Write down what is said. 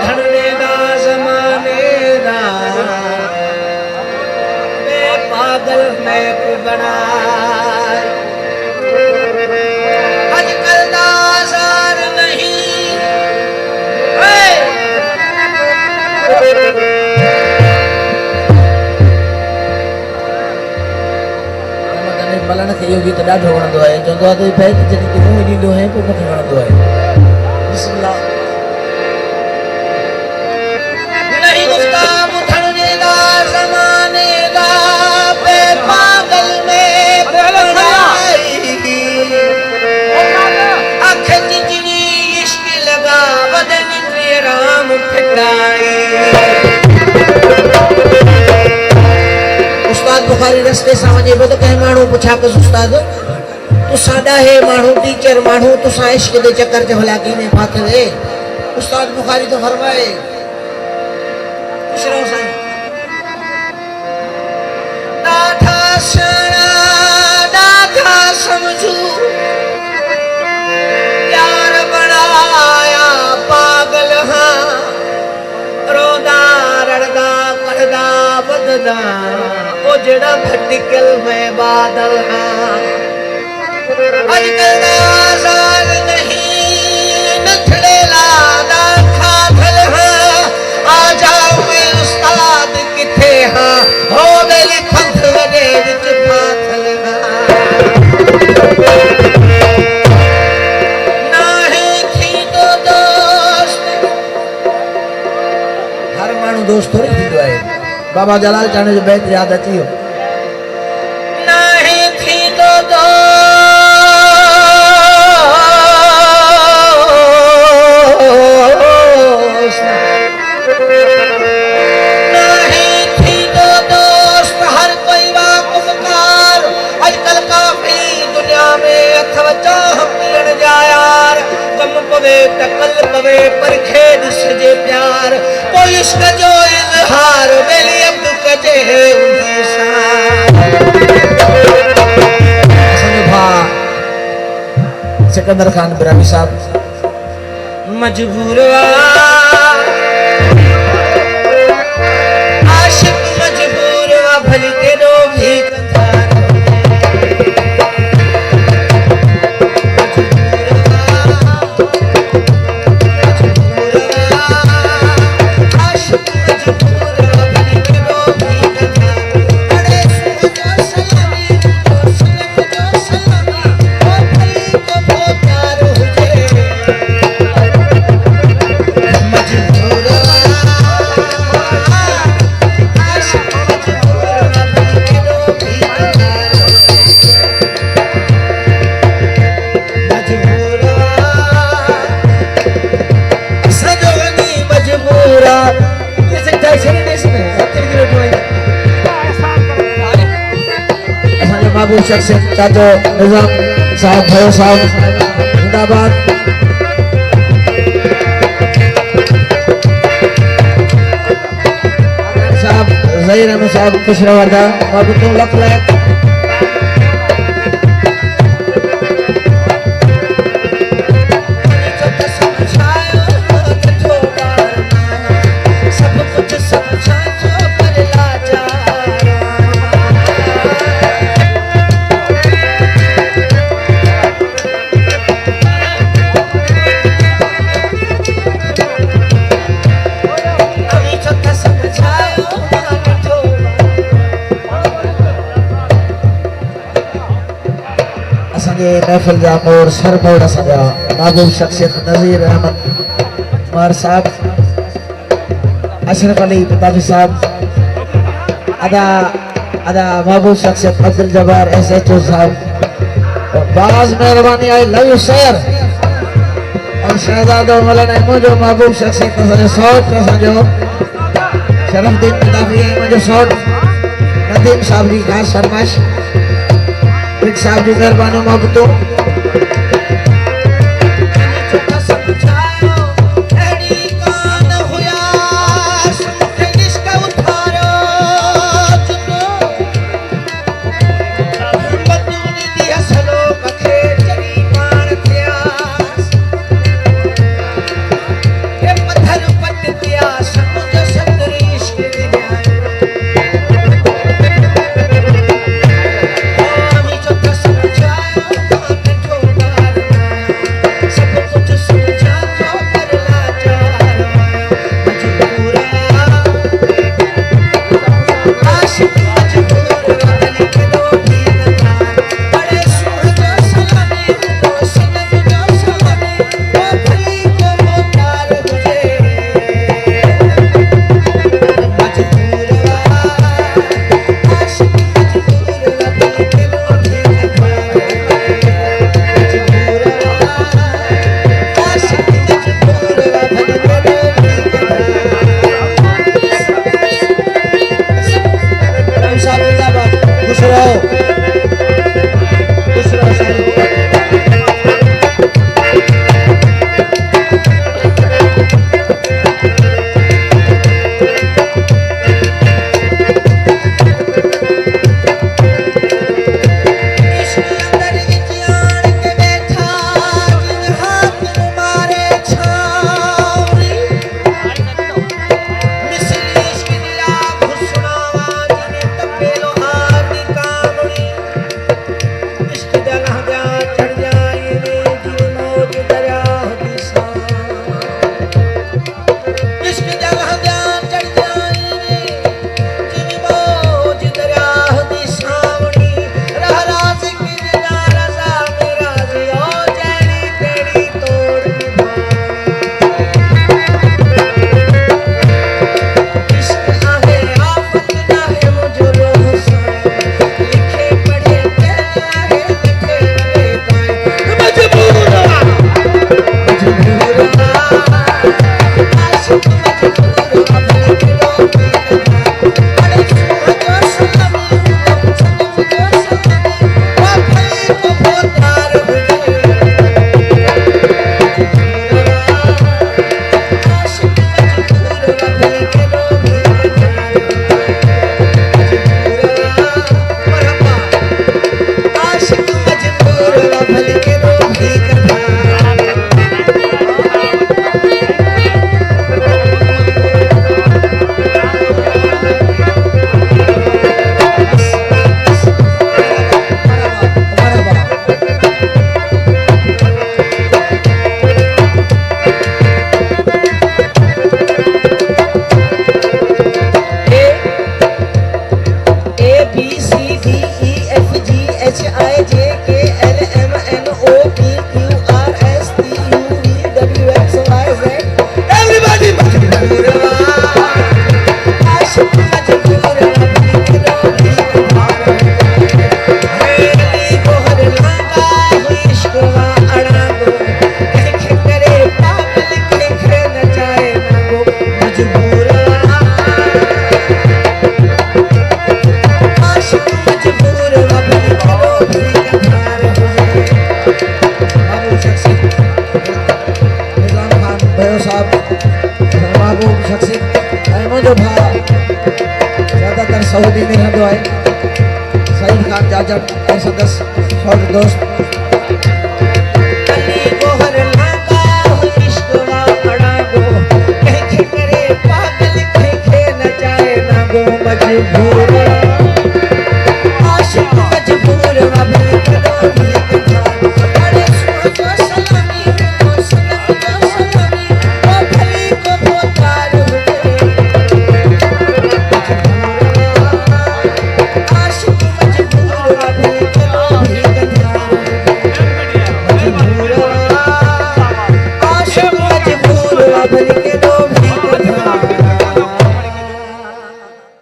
बुधने दा ज़माने दा मैं पागल मैं को बनाए आजकल दा आज़ार नहीं मलन खे इहो गीत ॾाढो वणंदो आहे चवंदो आहे त बैत जॾहिं की मूं ॾींदो आहे पोइ मूंखे वणंदो आहे बिस्मिल्लाह नहीं गुफ्ता बुधने दा ज़माने दा पे पागल में बनाई अख चिचड़ी इश्क लगा बदन इंद्रिय राम फिटाई उस्ताद बुखारी रस्ते सां वञे पियो त कंहिं माण्हू पुछा कयोसि उस्ताद तूं साॾा हे माण्हू टीचर माण्हू तोसां इश्क जे चकर ते भला कीअं फाथल हे उस्ताद बुखारी तो फरमाए खुश रहो साईं ॾाढा सणा ॾाढा समझू यार बनाया पागल हाँ रोदा रड़दा करदा बददा ओ जड़ा भटकल में बादल हाँ आजकल दा आज़ार नहीं नथड़े लादा खाधल हाँ आ जाओ मैं उस्ताद किथे हाँ हो गई पंथ वडे विच फाथल हाँ नाहे थी तो दोस्त हर माण्हू दोस्त थोड़ी थींदो आहे बाबा जलाल चाणे जो बैत याद अची वियो नहीं थी तो दोस्त नहीं थी तो दोस्त हर कोई वाकुफ़कार आजकल काफी दुनिया में अथव चाह मिलण जा यार कम पवे टकल पवे पर खेद सजे प्यार कोई इश्क जो इज़हार बेली अब्द कजे उन्हीं सिकंदर खान बिरामी साहब मजबूर आशिक मजबूर भली केडो भी कंधार महबूब शख्सियत चाचो निजाम साहब भयो साहब जिंदाबाद साहब ज़हीर अहमद साहब खुश रवादा महबूब तो लख लायक महफिल जा मोर सरमोड़ सजा महबूब शख्सियत नज़ीर अहमद मार साहब अशरफ अली पिताजी साहब अदा अदा महबूब शख्सियत अब्दुल जब्बार SHO साहब बाज मेहरबानी आई लव यू सर और शहजादो मौलाना मुझो महबूब शख्सियत सजो सौट सजो शरफदीन पिताजी मुझो सौट नदीम साहब जी खास फरमाइश एक साहब जी मेहरबानी मोहब्बतों D E F G H I J K L M N O P Q R S T U V W X Y Z. Everybody, Majboor आशिक मजबूर केदो भी कहार मेरी मोहर लागा इश्क वा अड़ा दो देख करे पागल देख न जाए मांगो मजबूर आशिक मजबूर केदो भी कहार महबूब शख्सी निजाम खान भयो साहब महबूब शख्सी मुझो भा ज्यादातर सऊदी में रहंदो आहे सईद खान जाजम ऐं संदसि शौक़ दोस्त